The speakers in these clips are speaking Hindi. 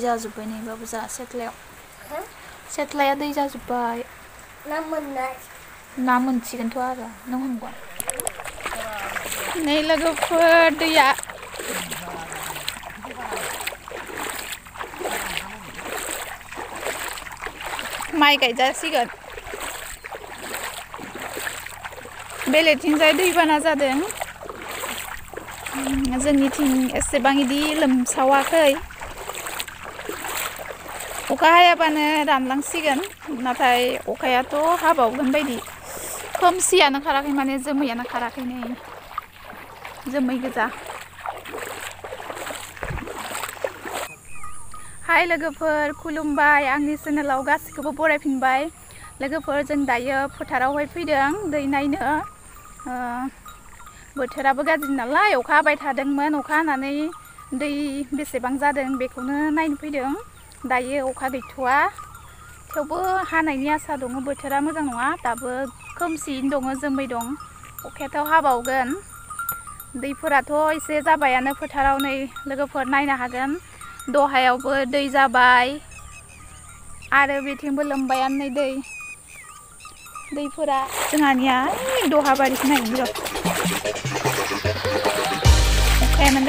जाजोब्बाय नै बाबु जा सेथलायाव सेथलाया दै जाजोब्बाय ना मोनसिगोनथ' आरो नों हमगोन नै लोगोफोर दैया माइ गायजासिगोन बेलेगथिंजाय दैबाना जादों जोंनिथिं एसेबां इदि लोमसावाखै अखा हायाबानो रानलांसिगोन नाथाय अखायाथ' हाबावगोन बायदि खोमसियानो खाराखै माने जोमैयानो खाराखै नै जोमै गोजा हाय लोगोफोर खुलुमबाय आंनि चेनेलाव गासिखौबो बरायफिनबाय लोगोफोर जों दायो फोथारावहाय फैदों दै नायनो बोथोराबो गाज्रि नालाय अखा हाबाय थादोंमोन अखा हानानै दै बेसेबां जादों बेखौनो नायनो फैदों दायो अखा गैथ'वा थेवबो हानायनि आसा दङ बोथोरा मोजां नङा दाबो खोमसियैनो दङ जोमै दं अखायाथ' हाबावगोन दैफोराथ' एसे जाबायानो फोथाराव नै लोगोफोर नायनो हागोन दहायावबो दै जाबाय आरो बेथिंबो लोमबायानो नै दैफोरा जोंहानिया दहा बारिखौ नायनो र' अखायानो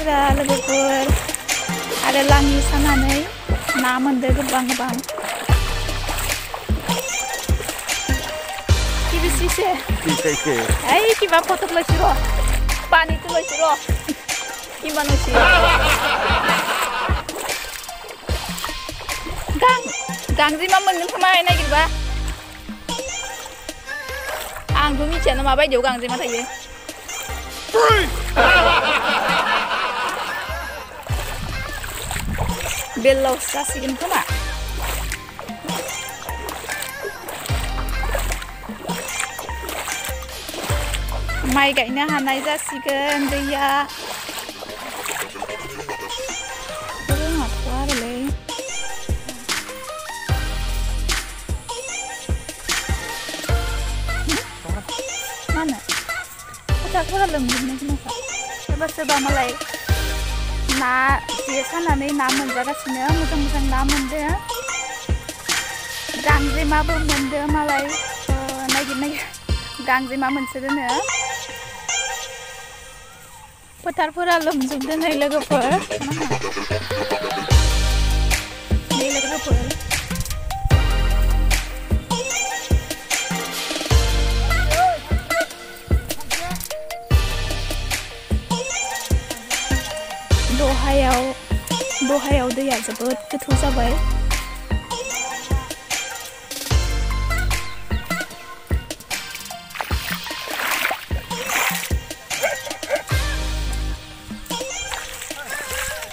गारफोरा लोगोफोर आरो लाङि सानानै ना मोनदो गोबां किबिसिसे ऐ किबा फटक लैसि र' पानितो लैसि र' किमान लैसि गांजेमा मोनगोन खोमा नागिरबा आंथ' मिथियानो माबायदियाव गांजेमा थायो बेलावसो जासिगोन खोमा माइ गायनो हानाय जासिगोन दैया रोङाथ' आरोलै मानो फोथारफोरा लोमजोबनाय खोनाखा सोरबा मालाय ना जे सानानै ना मोनजागासिनो मोजां ना मोनदो गांजेमाबो मोनदो मालाय नागिर गांजेमा मोनसोदोनो फोथारफोरा लोमजोबदो नै लोगोफोर दहायाव दैया जोबोद गोथौ जाबाय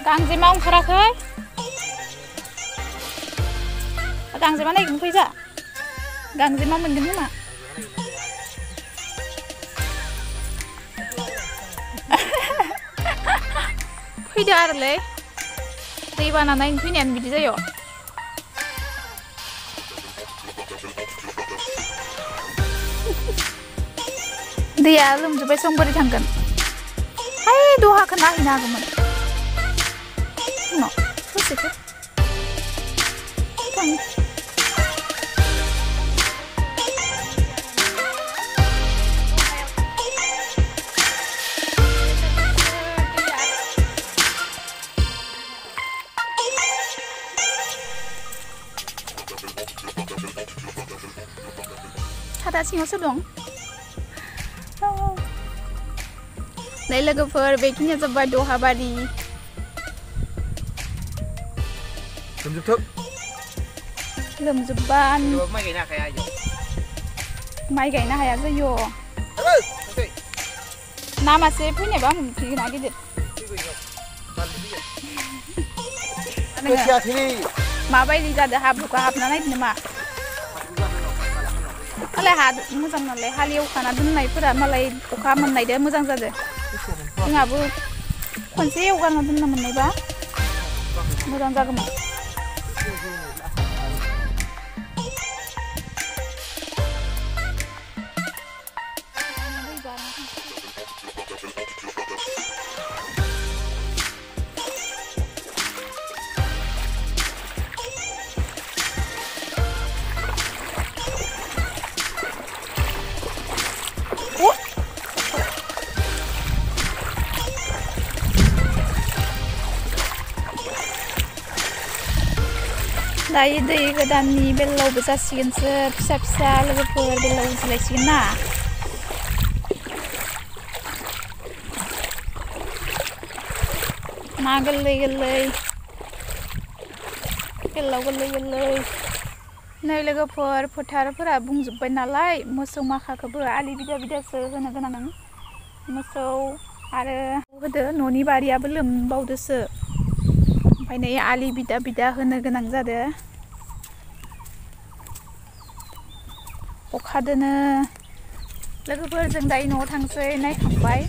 गांजेमा ओंखाराखै गांजेमा नायगिरनो फैजा गांजेमा मोनगोन खोमा फैदो आरोलै दैबाना नायनो फैनायानो बिदि जायो दैया लोमजोब्बाय बोरै थांगोन हाय दहाखौ नायहैनो हागौमोन उनाव ससेखौ थांनो हादा सिङावसो दं नै लोगोफोर बेखिनिया जाबाय दहाबारि लोमजोब्बाय माइ गायनो हाया जायो ना मासे फैनायबा मोनफैगोन गिदिर माबायदि जादों हाब्रुखौ हाबना नायदो नामा मालाय हा मोजां नालाय हाल एवखाना दोननायफोरा मालाय अखा मोननायदो मोजां जादों जोंहाबो खनसे एवगारना दोननो मोननायबा मोजां जागौमोन दायो दै गोदाननि बेलायावबो जासिगोनसो फिसा फिसा लोगोफोर बेलायाव उजिलायसिगोन ना ना गोरलै गोरलै बेलायाव गोरलै गोरलै नै लोगोफोर फोथारफोरा बुंजोब्बाय नालाय मोसौ माखाखौबो आलि बिदा बिदासो होनो गोनां मोसौ आरो होदो न'नि बारियाबो लोमबावदोसो ओमफ्राय नै आलि बिदा बिदा होनो गोनां जादो अखादोनो लोगोफोर जों दायो न'आव थांसै नायखांबाय